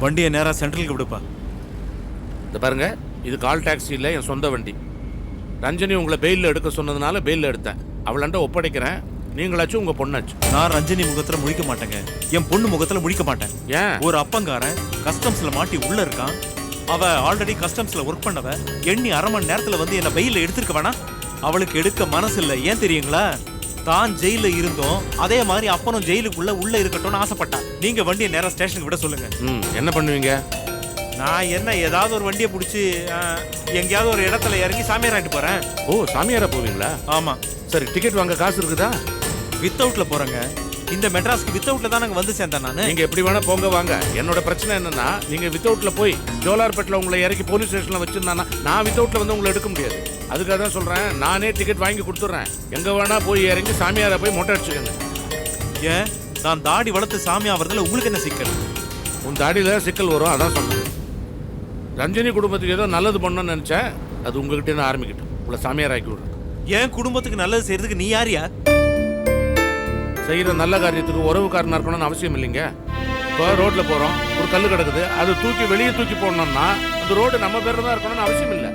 வண்டியை நேரா சென்ட்ரலுக்கு விடுப்பா. இந்த பாருங்க, இது கால் டாக்ஸி இல்லை, என் சொந்த வண்டி. ரஞ்சனி உங்களை பெயிலில் எடுக்க சொன்னதுனால பெயிலில் எடுத்தேன். அவளாண்ட ஒப்படைக்கிறேன். நீங்களாச்சும் உங்க பொண்ணாச்சு. நான் ரஞ்சனி முகத்துல முழிக்க மாட்டேங்க, என் பொண்ணு முகத்துல முழிக்க மாட்டேன். ஏன்? ஒரு அப்பங்காரன் கஸ்டம்ஸ்ல மாட்டி உள்ள இருக்கான். அவ ஆல்ரெடி கஸ்டம்ஸ்ல ஒர்க் பண்ணவ. எண்ணி அரை மணி நேரத்துல வந்து என்ன பெயில எடுத்திருக்க வேணா? அவளுக்கு எடுக்க மனசு இல்லை. ஏன் தெரியுங்களா? தான் ஜெயில இருந்தோம், அதே மாதிரி அப்பனும் ஜெயிலுக்குள்ள உள்ள இருக்கட்டும்னு ஆசைப்பட்டா. நீங்க வண்டியை நேரா ஸ்டேஷனுக்கு விட சொல்லுங்க. என்ன பண்ணுவீங்க? நான் என்ன, ஏதாவது ஒரு வண்டியை பிடிச்சி எங்கேயாவது ஒரு இடத்துல இறங்கி சாமியார் ஆகிட்டு போறேன். ஓ, சாமியாரா போவீங்களா? ஆமா. சரி, டிக்கெட் வாங்க காசு இருக்குதா? வித்தவுட்ல போறேங்க. இந்த மெட்ராஸ்க்கு வித்தவுட்ல தான் நாங்க வந்து சேர்ந்தேன் நானு. நீங்க எப்படி வேணா போங்க வாங்க. என்னோட பிரச்சனை என்னன்னா, நீங்க வித்தவுட்ல போய் ஜோலார்பேட்ல உங்களை இறக்கி போலீஸ் ஸ்டேஷன்ல வச்சிருந்தானா நான் வித்தவுட்ல வந்து உங்களை எடுக்க முடியாது. அதுக்காக தான் சொல்றேன், நானே டிக்கெட் வாங்கி கொடுத்துட்றேன். எங்க வேணா போய் இறங்கி சாமியாரை போய் மொட்டை அடிச்சுக்கங்க. ஏன், நான் தாடி வளர்த்து சாமி ஆவறதுல உங்களுக்கு என்ன சிக்கல்? உன் தாடியில சிக்கல் வரும், அதான் சொன்னேன். ரஞ்சனி குடும்பத்துக்கு ஏதோ நல்லது பண்ணணும்னு நினைச்சேன். அது உங்ககிட்ட இருந்து ஆரம்பிக்கட்டும். உங்களை சாமியார் ஆக்கி விடுறேன். என் குடும்பத்துக்கு நல்லது செய்யறதுக்கு நீ யாரியா? செய்யற நல்ல காரியத்துக்கு உறவுக்காரனா இருக்கணும்னு அவசியம் இல்லைங்க. இப்போ ரோட்ல போறோம், ஒரு கல் கிடக்குது, அதை தூக்கி வெளியே தூக்கி போடணும்னா அந்த ரோடு நம்ம பேர்ல தான் இருக்கணும்னு அவசியம் இல்லை.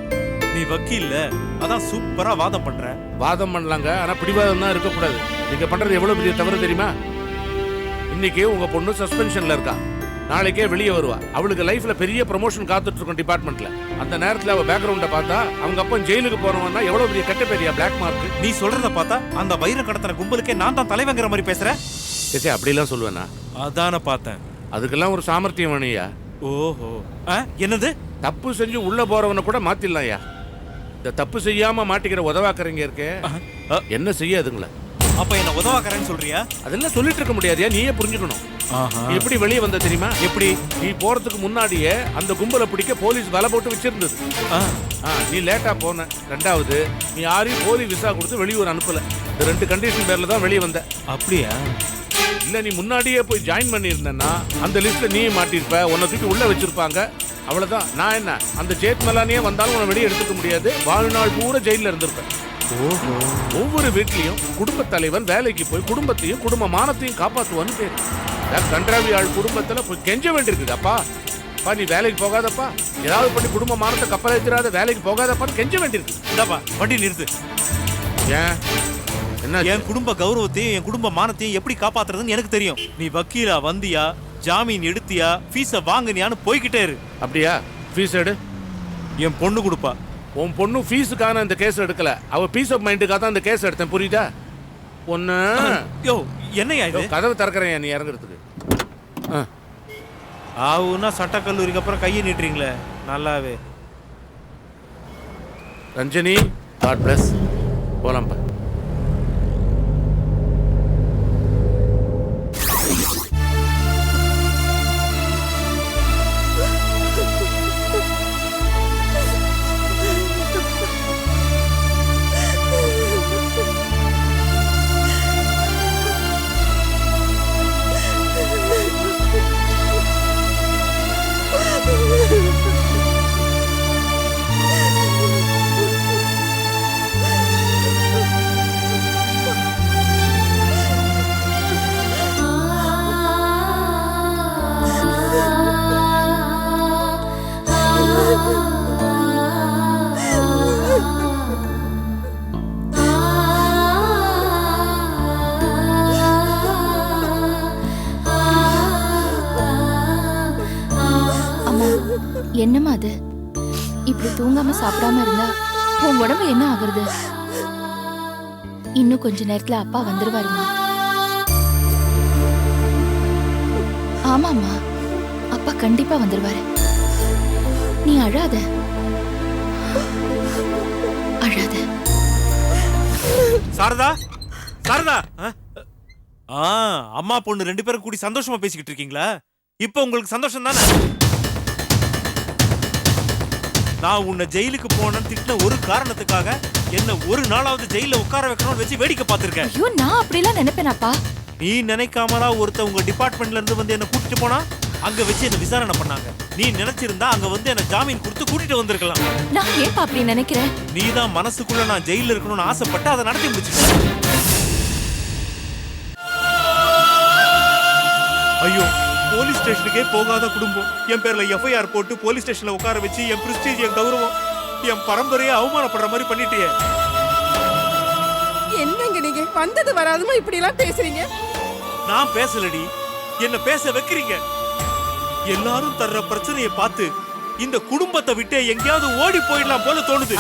நீ வக்கீல்ல, அதான் சூப்பரா வாதம் பண்ற. வாதம் பண்ணலாங்க, ஆனா பிடிவாதம் தான் இருக்கக்கூடாது. நீங்க பண்றது எவ்வளவு பெரிய தவறு தெரியுமா? இன்னைக்கு உங்க பொண்ணு சஸ்பென்ஷன்ல இருக்கா, நாளைக்கே வெளியே வருவா. அவளுக்கு லைஃப்ல பெரிய ப்ரமோஷன் காத்துட்டு இருக்கும் டிபார்ட்மெண்ட்ல. அந்த நேரத்துல அவ பேக்ரவுண்ட பார்த்தா அவங்க அப்பா ஜெயிலுக்கு போறவன்னா எவ்வளவு பெரிய கட்ட பெரிய பிளாக் மார்க். நீ சொல்றத பார்த்தா அந்த வைர கடத்தன கும்பலுக்கே நான் தான் தலைவங்கிற மாதிரி பேசுற. சே, அப்படிலாம் சொல்லுவேனா? அதான பார்த்தேன். அதுக்கெல்லாம் ஒரு சாமர்த்தியம் வேணும்யா. ஓஹோ, என்னது? தப்பு செஞ்சு உள்ள போறவனை கூட மாத்திடலாம்யா. இந்த தப்பு செய்யாம மாட்டிக்கிற உதவாக்கறீங்க இருக்கே, என்ன செய்ய அதுங்களா? அப்ப என்ன உதவாக்கறேன்னு சொல்றியா? அதெல்லாம் சொல்லிட்டு இருக்க முடியாதியா, நீயே புரிஞ்சுக்கணும். எப்படி வெளியே வந்த தெரியுமா? எப்படி? நீ போறதுக்கு முன்னாடியே அந்த கும்பலை பிடிக்க போலீஸ் வலை போட்டு வச்சிருந்தது. நீ லேட்டா போன. ரெண்டாவது, நீ யாரையும் போலீஸ் விசா கொடுத்து வெளியூர் அனுப்பல. இந்த 2 கண்டிஷன் பேர்ல தான் வெளியே வந்த. அப்படியா? இல்ல, நீ முன்னாடியே போய் ஜாயின் பண்ணியிருந்தேன்னா அந்த லிஸ்ட்ல நீயே மாட்டிருப்ப, உன்னை தூக்கி உள்ள வச்சிருப்பாங்க. அவ்வளவுதான். நான் என்ன, அந்த ஜெயத் மலானியே வந்தாலும் உன்னை வெளியே எடுத்துக்க முடியாது. வாழ்நாள் பூரா ஜெயில இருந்திருப்பேன். ஒவ்வொரு வீட்லயும் குடும்ப தலைவன் வேலைக்கு போய் குடும்பத்தையும் குடும்ப மானத்தையும் காப்பாற்றுவான்னு பேரு. கன்றாவி ஆள் குடும்பத்துல போய் கெஞ்ச வேண்டியிருக்குது. அப்பா நீ வேலைக்கு போகாதப்பா, ஏதாவது பண்ணி குடும்ப மானத்தை கப்பல் ஏற்றாத, வேலைக்கு போகாதப்பான்னு கெஞ்ச வேண்டியிருக்கு. இந்தாப்பா வண்டி நிறுத்து. ஏன் என்ன? என் குடும்ப கௌரவத்தையும் என் குடும்ப மானத்தையும் எப்படி காப்பாத்துறதுன்னு எனக்கு தெரியும். நீ வக்கீலா வந்தியா, ஜாமீன் எடுத்தியா, ஃபீஸை வாங்கினியான்னு போய்கிட்டே இரு. அப்படியா? ஃபீஸ் எடு. என் பொண்ணு கொடுப்பா. உன் பொண்ணு ஃபீஸுக்கான இந்த கேஸ் எடுக்கல, அவ பீஸ் ஆஃப் மைண்டுக்காக தான் இந்த கேஸ் எடுத்தேன், புரியுதா? ஒன்னு யோ, என்னையா இது? கதவை திறக்கிறேன் நீ இறங்குறதுக்கு. ஆவுன்னா சட்டக்கல்லூரிக்கு அப்புறம் கையை நீட்டுறீங்களே, நல்லாவே. Ranjani, God bless. போலாம்ப்பா. என்னம்மா அது? இப்படி தூங்காம சாப்பிடாம இருந்தா உன் உடம்பு என்ன ஆகுறது? இன்னும் கொஞ்ச நேரத்துல அப்பா வந்துருவாருமா. ஆமாம்மா, அப்பா கண்டிப்பா வந்துருவாரு. நீ அழாத, அழாத. சாரதா, சாரதா. அம்மா பொண்ணு 2 பேரும் கூடி சந்தோஷமா பேசிக்கிட்டு இருக்கீங்களா? இப்ப உங்களுக்கு சந்தோஷம் தானே? நான் உன்னை ஜெயிலுக்கு போனேன்னு திட்டின ஒரு காரணத்துக்காக என்ன ஒரு நாளாவது ஜெயில உட்கார வைக்கணும்னு வச்சு வேடிக்கை பார்த்திருக்கேன். ஐயோ, நான் அப்படிலாம் நினைப்பேனாப்பா? நீ நினைக்காமலா ஒருத்த உங்க டிபார்ட்மெண்ட்ல இருந்து வந்து என்ன கூட்டிட்டு போனா? அங்க வச்சு என்ன விசாரணை பண்ணாங்க. நீ நினைச்சிருந்தா அங்க வந்து என்ன ஜாமீன் கொடுத்து கூட்டிட்டு வந்திருக்கலாம். நான் ஏப்பா அப்படி நினைக்கிறேன்? நீ தான் மனசுக்குள்ள நான் ஜெயில இருக்கணும்னு ஆசைப்பட்டு அதை நடத்தி முடிச்சிட்ட. ஐயோ, போலீஸ் ஸ்டேஷனுக்கே போகாத குடும்பம் என் பேர்ல எஃப்ஐஆர் போட்டு போலீஸ் ஸ்டேஷன்ல உட்கார வச்சு என் பிரஸ்டீஜ், என் கௌரவம், என் பரம்பரையை அவமானப்படுற மாதிரி பண்ணிட்டியே. என்னங்க நீங்க வந்தது வராதுமா இப்படி எல்லாம் பேசுறீங்க? நான் பேசலடி, என்ன பேச வைக்கிறீங்க. எல்லாரும் தர்ற பிரச்சனையை பார்த்து இந்த குடும்பத்தை விட்டு எங்கேயாவது ஓடி போயிடலாம் போல தோணுது.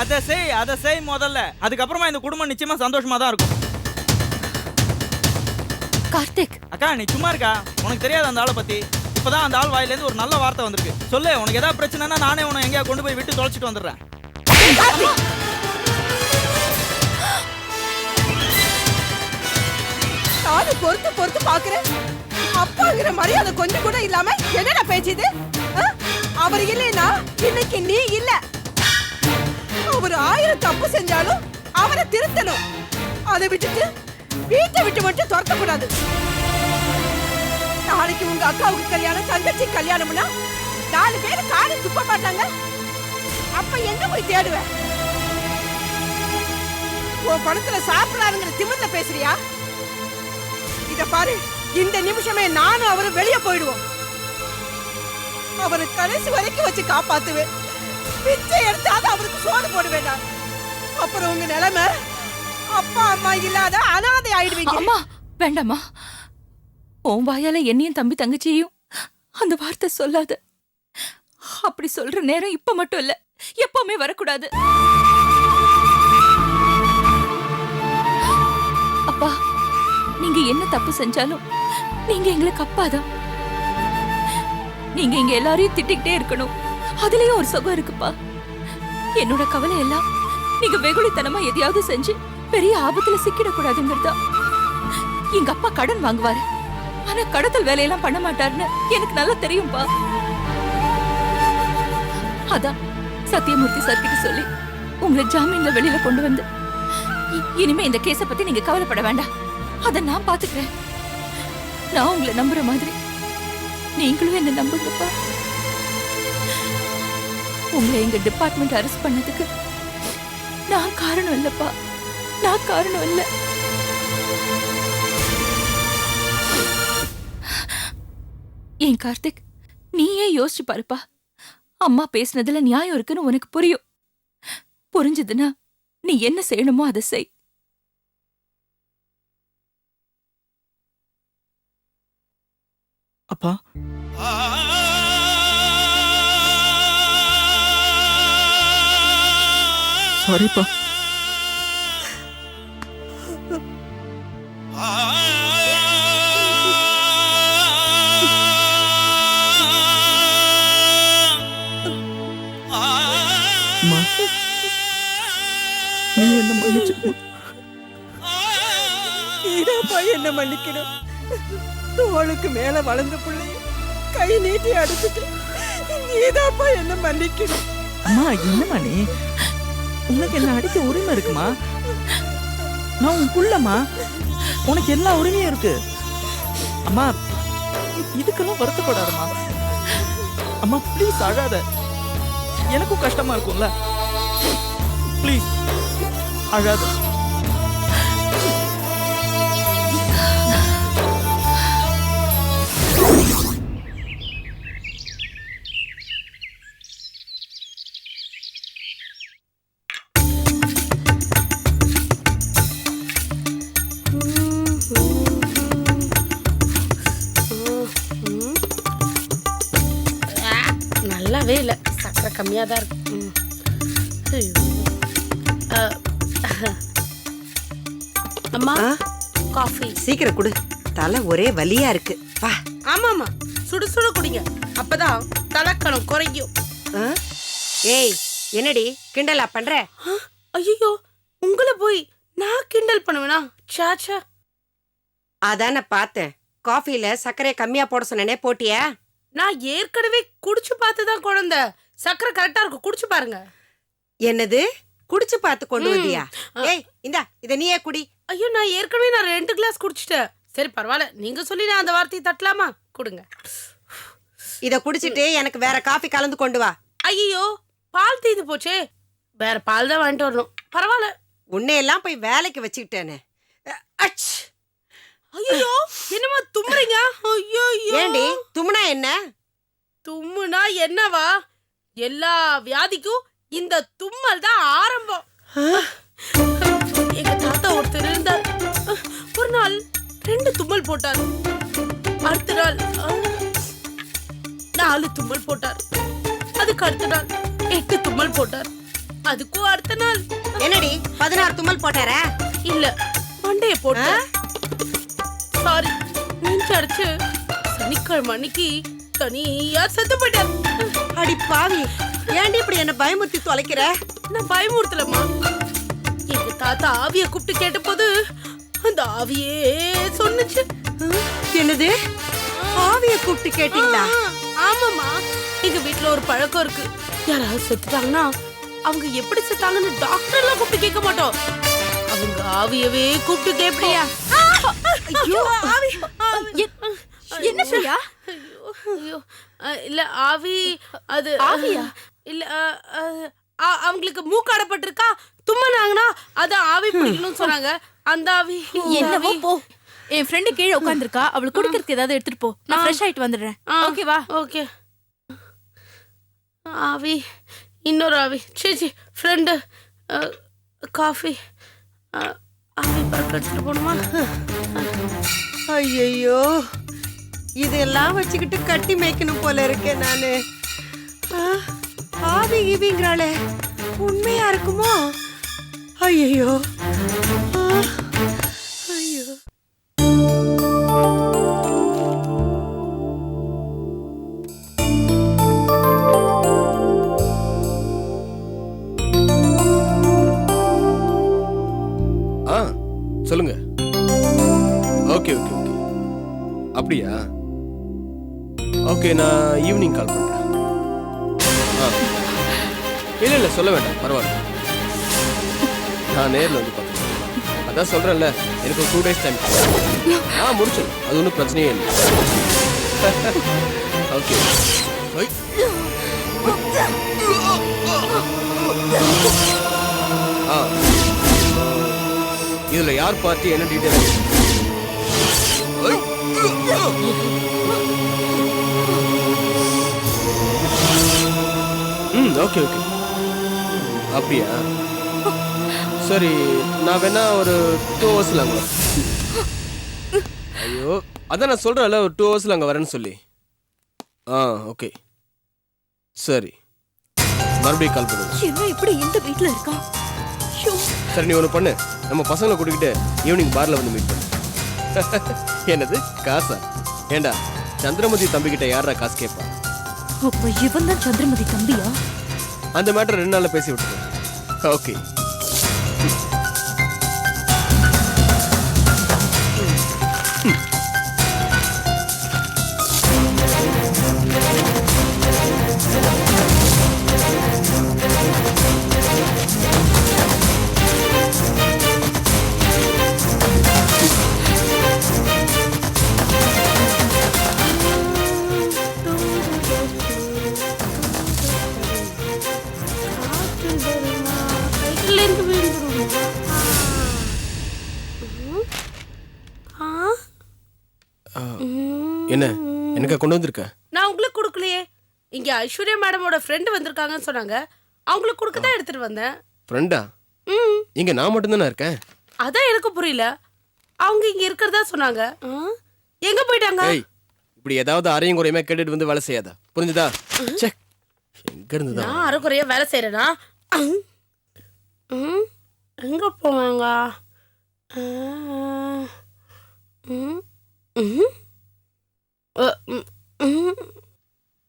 அதை செய் முதல்ல. அதுக்கப்புறமா இந்த குடும்பம் நிச்சயமா சந்தோஷமா தான் இருக்கும். கார்த்திக், அக்கா நீ சும்மா இருக்கா? உனக்கு தெரியாது அந்த ஆளை பத்தி. இப்பதான் அந்த ஆள் வாயிலேருந்து ஒரு நல்ல வார்த்தை வந்திருக்கு. சொல்லு, உனக்கு ஏதாவது பிரச்சனைனா நானே உன்னை எங்கேயா கொண்டு போய் விட்டு தொலைச்சிட்டு வந்துடுறேன். நானும் பொறுத்து பொறுத்து பாக்குறேன். அப்பாங்கிற மரியாதை கொஞ்சம் கூட இல்லாம என்னடா பேச்சுது? அவர் இல்லைன்னா இன்னைக்கு நீ இல்ல. அவர் 1000 தப்பு செஞ்சாலும் அவரை திருத்தணும். அதை விட்டுட்டு வீட்டை விட்டு மட்டும் துரத்த கூடாது. நாளைக்கு உங்க அக்காவுக்கு கல்யாணம், தங்கச்சி கல்யாணம்னா 4 பேர் காரி துப்ப மாட்டாங்க. அப்ப எங்க போய் தேடுவ? உன் பணத்துல சாப்பிடாருங்கிற திமிர்ல பேசுறியா? இத பாரு, இந்த நிமிஷமே நானும் அவரும் வெளியே போயிடுவோம். அவரை கடைசி வரைக்கும் வச்சு காப்பாத்துவேன். பிச்சை எடுத்தாவது அவருக்கு சோறு போடுவேன் நான். அப்புறம் உங்க நிலைமை அப்பா அம்மா இல்லாத அனாதை ஆயிடுவீங்க. அம்மா வேண்டாமா, உன் வாயால என்னையும் தம்பி தங்கச்சியையும் அந்த வார்த்தை சொல்லாத. அப்படி சொல்ற நேரம் இப்ப மட்டும் இல்ல, எப்பவுமே வரக்கூடாது. அப்பா, நீங்க என்ன தப்பு செஞ்சாலும் நீங்க எங்களுக்கு அப்பாதான். நீங்க இங்க எல்லாரையும் திட்டிக்கிட்டே இருக்கணும், அதுலயும் ஒரு சுகம் இருக்குப்பா. என்னோட கவலை எல்லாம் நீங்க வெகுளித்தனமா எதையாவது செஞ்சு பெரிய ஆபத்துல சிக்கிடக்கூடாதுங்கிறதா. எங்க அப்பா கடன் வாங்குவாரு, ஆனா கடத்தல் வேலையெல்லாம் பண்ண மாட்டாருன்னு எனக்கு நல்லா தெரியும்பா. அதான் சத்தியமூர்த்தி சார் கிட்ட சொல்லி உங்களை ஜாமீன்ல வெளியில கொண்டு வந்து, இனிமே இந்த கேஸ பத்தி நீங்க கவலைப்பட வேண்டாம், அத நான் பாத்துக்கிறேன். நான் உங்களை நம்புற மாதிரி நீங்களும் என்ன நம்புங்கப்பா. உங்களை எங்க டிபார்ட்மெண்ட் அரெஸ்ட் பண்ணதுக்கு நான் காரணம் இல்லப்பா, நான் காரணம் இல்ல. ஏன் கார்த்திக், நீயே யோசிச்சு பாருப்பா. அம்மா பேசினதுல நியாயம் இருக்குன்னு உனக்கு புரியும். புரிஞ்சதுன்னா நீ என்ன செய்யணுமோ அதை செய். அப்பா, சாரிப்பா. நீ என்ன மன்னிச்சுக்கோ. நீதாப்பா என்ன மன்னிக்கணும். தோளுக்கு மேல வளர்ந்த பிள்ளைய கை நீட்டி அடிச்சுட்டு நீதாப்பா என்ன மன்னிக்கணும். அம்மா என்னம்மா நீ? உனக்கு என்ன அடிக்க உரிமை இருக்குமா? நான் உன் புள்ளம்மா, உனக்கு எல்லா உரிமையும் இருக்கு. அம்மா இதுக்கெல்லாம் வருத்தப்படாதம்மா. அம்மா ப்ளீஸ் அழாத, எனக்கும் கஷ்டமா இருக்கும்ல. ப்ளீஸ் அழாத. நல்லாவே இல்லை, சக்கரை கம்மியாக தான் இருக்கு. அம்மா காஃபி சீக்கிரம் குடு, தலை ஒரே வலியா இருக்கு. வா. ஆமாம்மா, சுடு சுடு குடிங்க, அப்பதான் தலைக்கணம் குறையும். ஏய் என்னடி கிண்டலா பண்ற? ஐயோ, உங்களை போய் நான் கிண்டல் பண்ணுவேனா? சாச்சா, அதான பார்த்தேன். காஃபில சர்க்கரை கம்மியா போட சொன்னனே, போட்டியா? நான் ஏற்கனவே குடிச்சு பார்த்துதான் குழந்தை. சக்கரை கரெக்டா இருக்கு, குடிச்சு பாருங்க. என்னது குடிச்சு பார்த்து கொண்டு வந்தியா? ஏய் இந்தா, இத நீயே குடி. ஐயோ, நான் ஏற்கனவே 2 கிளாஸ் குடிச்சிட்டேன். சரி பரவாயில்ல, நீங்க சொல்லி நான் அந்த வார்த்தையை தட்டலாமா? கொடுங்க. இத குடிச்சிட்டு எனக்கு வேற காஃபி கலந்து கொண்டு வா. ஐயோ, பால் தீந்து போச்சே, வேற பால் தான் வாங்கிட்டு வரணும். பரவாயில்ல, உன்னையெல்லாம் போய் வேலைக்கு வச்சுக்கிட்டேனே. ஐயோ என்னமா தும்முறீங்க? ஐயோ ஏண்டி தும்முனா என்ன? தும்முனா என்னவா? எல்லா வியாதிக்கும் இந்த தும்மல் தான் ஆரம்பம். எங்க தாத்தா ஒருத்தர் இருந்தார். ஒரு நாள் 2 தும்மல் போட்டார். அடுத்த நாள் 4 தும்மல் போட்டார். அதுக்கு அடுத்த நாள் 8 தும்மல் போட்டார். அதுக்கும் அடுத்த நாள் என்னடி 16 தும்மல் போட்டாரா? இல்ல மண்டைய போட்டார். சாரி நெஞ்சடிச்சு சனிக்கிழமை அன்னைக்கு தனியா செத்து போயிட்டார். அடி பாவி, ஏண்டி இப்படி என்ன பயமுறுத்தி தொலைக்கிற? நான் பயமுறுத்தலம்மா. எங்க தாத்தா ஆவிய கூப்பிட்டு கேட்டபோது அந்த ஆவியே சொன்னுச்சு. என்னது? ஆவிய கூப்பிட்டு கேட்டீங்களா? ஆமாமா. எங்க வீட்ல ஒரு பழக்கம் இருக்கு. யாராவது செத்துட்டாங்கன்னா அவங்க எப்படி செத்தாங்கன்னு டாக்டர் எல்லாம் கூப்பிட்டு கேட்க மாட்டோம். அவங்க ஆவியவே கூப்பிட்டு கேப்பியா? ஐயோ ஆவி. என்ன பிரியா? ஐயோ இல்ல ஆவி அது ஆவியா? இல்ல அவங்களுக்கு மூக்கு அடப்பட்டிருக்கா, தும்மனாங்கன்னா அது ஆவி பிடிக்கணும்னு சொன்னாங்க. அந்த ஆவி என்னவோ போ. என் ஃப்ரெண்டு கீழே உட்கார்ந்திருக்கா, அவளுக்கு குடிக்கிறதுக்கு ஏதாவது எடுத்துட்டு போ. நான் ஃப்ரெஷ் ஆயிட்டு வந்துடுறேன். ஓகேவா? ஓகே. ஆவி இன்னொரு ஆவி சேச்சி ஃப்ரெண்டு காஃபி ஆவி பறக்க எடுத்துட்டு போகணுமா? ஐயோ, இதெல்லாம் வச்சுக்கிட்டு கட்டி மேய்க்கணும் போல இருக்கேன் நானு. ஆவி கீவிங்கிறாளே, உண்மையா இருக்குமோ? ஐயோ ஐயோ. சொல்லுங்க. ஓகே ஓகே ஓகே, அப்படியா? ஓகே, நான் ஈவினிங் கால் பண்றேன். இல்ல இல்ல சொல்ல வேண்டாம், பரவாயில்ல. நான் நேரில் வந்து பார்த்துக்கிறேன். அதான் சொல்றேன்ல, எனக்கு ஒரு 2 days டைம். முடிச்சிடும், அது ஒன்றும் பிரச்சனையே இல்லை. ஓகே. இதுல யார் பார்ட்டி என்ன டீடைல்? ஓகே ஓகே, அப்படியா? சரி, நான் வேணா ஒரு 2 hours அங்க வரேன். ஐயோ, அதான் நான் சொல்றேன்ல, ஒரு 2 hours அங்க வரேன்னு சொல்லி. ஓகே சரி, மறுபடியும் கால் பண்ணுங்க. என்ன இப்படி இந்த வீட்ல இருக்கா? சரி, நீ ஒன்று பண்ணு, நம்ம பசங்களை கூட்டிக்கிட்டு ஈவினிங் பார்ல வந்து மீட் பண்ணு. என்னது காசா? ஏண்டா, சந்திரமதி தம்பிக்கிட்ட யாரா காசு கேட்பா? அப்ப இவன் தான் சந்திரமதி தம்பியா? அந்த மேட்டர் 2 நாள்ல பேசி விட்டுருக்கோம். ஓகே. என்ன எனக்கு கொண்டு வந்திருக்க? நான் உங்களுக்கு கொடுக்கலையே. இங்க ஐஸ்வர்யா மேடமோட ஃப்ரெண்ட் வந்திருக்காங்கன்னு சொன்னாங்க. அவங்களுக்கு கொடுக்க தான் எடுத்துட்டு வந்தேன். ஃப்ரெண்டா? இங்க நான் மட்டும் தானே இருக்கேன். அதான் எனக்கு புரியல. அவங்க இங்க இருக்கிறதா சொன்னாங்க. எங்க போயிட்டாங்க? இப்படி ஏதாவது அரையும் குறையுமா கேட்டுட்டு வந்து வேலை செய்யாதா, புரிஞ்சுதா? எங்க இருந்து நான் அரைக்குறையா வேலை செய்யறேனா? எங்க போவாங்க?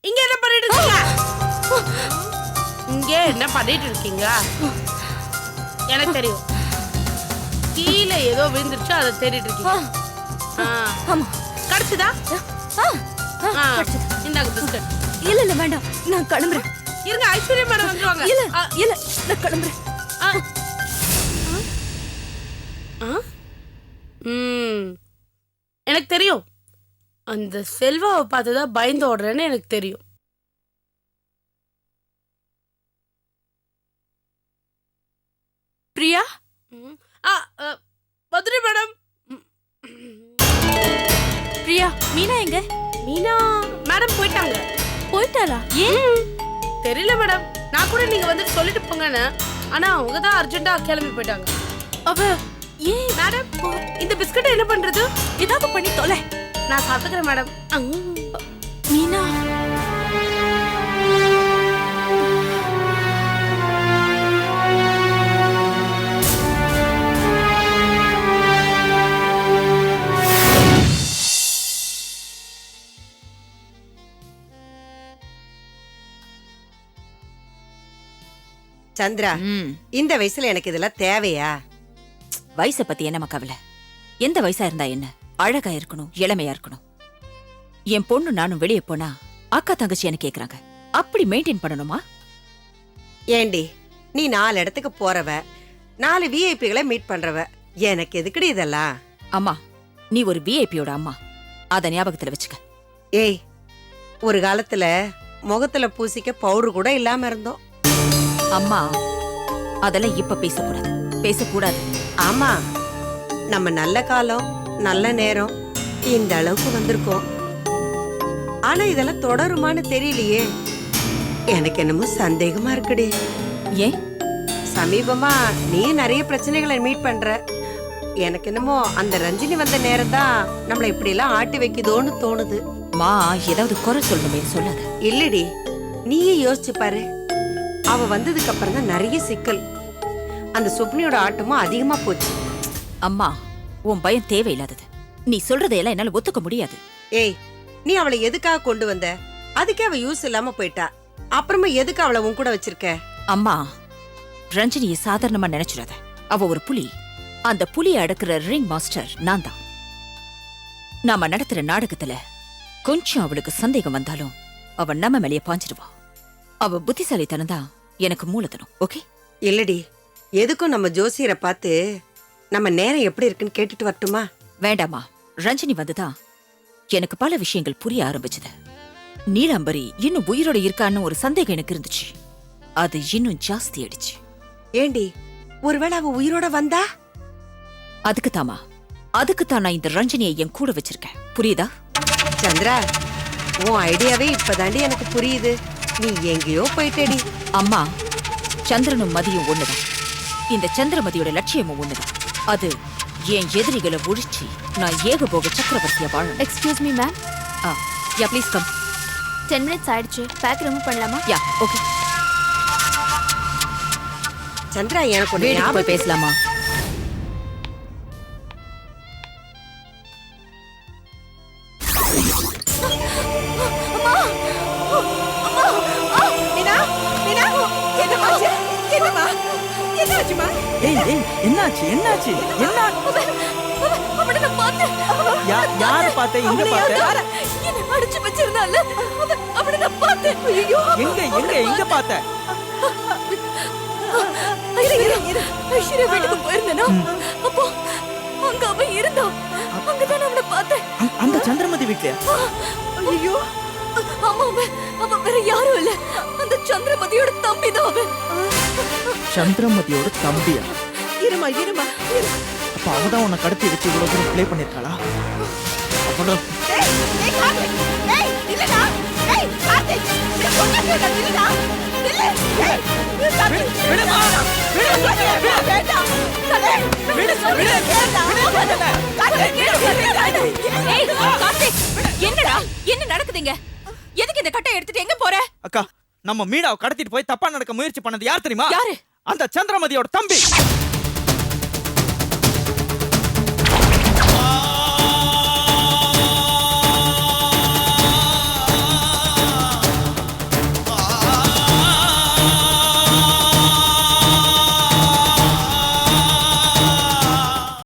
இங்க என்ன பண்ணிட்டு இருக்கீங்க? இங்க என்ன பண்ணிட்டு இருக்கீங்க? எனக்கு தெரியும், கீழே ஏதோ விழுந்துருச்சு, அதை தேடிட்டு இருக்கீங்க. கிடைச்சதா? இந்தாங்க பிஸ்கட். இல்ல இல்ல வேண்டாம், நான் கிளம்புறேன். இருங்க, ஐஸ்வர்யா மேடம் வந்துருவாங்க. இல்ல இல்ல, நான் கிளம்புறேன். எனக்கு தெரியும், அந்த செல்வாவை பார்த்துதான் பயந்து ஓடுறேன்னு எனக்கு தெரியும். பிரியா? மதுரை மேடம். பிரியா, மீனா எங்க? மீனா மேடம் போயிட்டாங்க. போயிட்டாளா? ஏன்? தெரியல மேடம். நான் கூட நீங்க வந்து சொல்லிட்டு போங்கன்னு, ஆனா அவங்க தான் அர்ஜென்ட்டா கிளம்பி போயிட்டாங்க. அவ ஏன்? மேடம் இந்த பிஸ்கட் என்ன பண்றது? ஏதாவது பண்ணி தொலை. நான் சாப்பிட்டுக்கிறேன் மேடம். மீனா, சந்திரா, இந்த வயசுல எனக்கு இதெல்லாம் தேவையா? வயசை பத்தி என்னம்மா கவலை? எந்த வயசா இருந்தா என்ன? அழகா இருக்கணும், இளமையா இருக்கணும். என் பொண்ணு நானும் வெளியே போனா அக்கா தங்கச்சி என்ன கேக்குறாங்க. அப்படி மெயின்டைன் பண்ணணுமா? ஏண்டி, நீ 4 இடத்துக்கு போறவ, 4 விஐபிகளை மீட் பண்றவ, எனக்கு எதுக்குடி இதெல்லாம்? அம்மா, நீ ஒரு விஐபியோட அம்மா, அத ஞாபகத்துல வச்சுக்க. ஏய், ஒரு காலத்துல முகத்துல பூசிக்க பவுடர் கூட இல்லாம இருந்தோம். அம்மா, அதெல்லாம் இப்ப பேசக்கூடாது. ஆமா, நம்ம நல்ல காலம் நல்ல நேரம் இந்த அளவுக்கு வந்திருக்கோம். ஆனா இதெல்லாம் தொடருமான்னு தெரியலையே. எனக்கு என்னமோ சந்தேகமா இருக்குடி. ஏன்? சமீபமா நீ நிறைய பிரச்சனைகளை மீட் பண்ற. எனக்கு என்னமோ அந்த ரஞ்சினி வந்த நேரம் தான் நம்மள இப்படி எல்லாம் ஆட்டி வைக்குதோன்னு தோணுது. மா, ஏதாவது குறை சொல்லணுமே, சொல்லாத. இல்லடி, நீயே யோசிச்சு பாரு. அவ வந்ததுக்கு அப்புறம் தான் நிறைய சிக்கல். அந்த சுப்னியோட ஆட்டமும் அதிகமா போச்சு. அம்மா, உன் பயம் தேவையில்லாதது. நீ சொல்றதையெல்லாம் என்னால ஒத்துக்க முடியாது. ஏய், நீ அவளை எதுக்காக கொண்டு வந்த? அதுக்கே அவ யூஸ் இல்லாம போயிட்டா. அப்புறமா எதுக்கு அவளை உன் கூட வச்சிருக்க? அம்மா, ரஞ்சினியை சாதாரணமா நினைச்சிடாத. அவ ஒரு புலி. அந்த புலியை அடக்குற ரிங் மாஸ்டர் நான் தான். நாம நடத்துற நாடகத்துல கொஞ்சம் அவளுக்கு சந்தேகம் வந்தாலும் அவ நம்ம மேலேயே பாஞ்சிடுவா. அவ புத்திசாலித்தனம் தான் எனக்கு மூலதனம். ஓகே? இல்லடி, எதுக்கும் நம்ம ஜோசியரை பார்த்து நம்ம நேரம் எப்படி இருக்குன்னு கேட்டுட்டு வரட்டுமா? வேண்டாமா, ரஞ்சினி வந்துதான் எனக்கு பல விஷயங்கள் புரிய ஆரம்பிச்சது. நீலாம்பரி இன்னும் உயிரோட இருக்கான்னு ஒரு சந்தேகம் எனக்கு இருந்துச்சு. அது இன்னும் ஜாஸ்தி ஆயிடுச்சு. ஏண்டி, ஒருவேளை அவ உயிரோட வந்தா? அதுக்குத்தான் நான் இந்த ரஞ்சினியை என் கூட வச்சிருக்கேன். புரியுதா? சந்திரா, உன் ஐடியாவே இப்பதாண்டி எனக்கு புரியுது. நீ எங்கேயோ போயிட்டேடி. அம்மா, சந்திரனும் மதியும் ஒண்ணுதான். இந்த சந்திரமதியோட லட்சியமும் ஒண்ணுதான். அது என் எதிரிகளை ஒழிச்சு நான் ஏகபோக சக்கரவர்த்தியா வாழணும். Excuse me ma'am. Yeah please come. 10 minutes ஆயிடுச்சு. பேக் ரிமூவ் பண்ணலாமா? Yeah okay. சந்திரா, எனக்கு ஒரு வீட்டுக்கு போய் ஞாபகம். பேசலாமா? மீனா, மீனா, என்னமாச்சு? என்னமா? என்னாச்சுமா? ஏய் ஏய், என்னாச்சு என்னாச்சு? என்ன? அவனை நான் பார்த்தேன். யார பார்த்த? எங்க பார்த்த? என்ன அடிச்சு வச்சிருந்தால, அவனை நான் பார்த்தேன். ஐயோ, எங்க பார்த்த? ஐஸ்வர்யா வீட்டுக்கு போயிருந்தேனா, அப்போ அங்க அவன் இருந்தான். அங்கதான் அவனை பார்த்தேன். அந்த சந்திரமதி வீட்லயா? ஐயோ, ஆமா, அவன் வேற யாரும் இல்ல, அந்த சந்திரமதியோட தம்பி தான் அவன். சந்திரமதியோட தம்பியா? இருமா. அப்ப அவதான் உன்னை கடத்தி வச்சு இவ்வளவு தூரம் ப்ளே பண்ணிருக்காளா? அவளோ ஏய், கார்த்திக். ஏய், இல்லடா. ஏய், கார்த்திக். நீ சொன்னதே இல்லடா. இல்ல. ஏய், கார்த்திக். விடுமா? வேண்டாம். ஏய், கார்த்திக், என்னடா என்ன நடக்குதுங்க? எதுக்கு இந்த கட்டை எடுத்துட்டு எங்க போற? அக்கா, நம்ம மீனாவை கடத்திட்டு போய் தப்பா நடக்க முயற்சி பண்ணது யார் தெரியுமா? யாரு? அந்த சந்திரமதியோட தம்பி.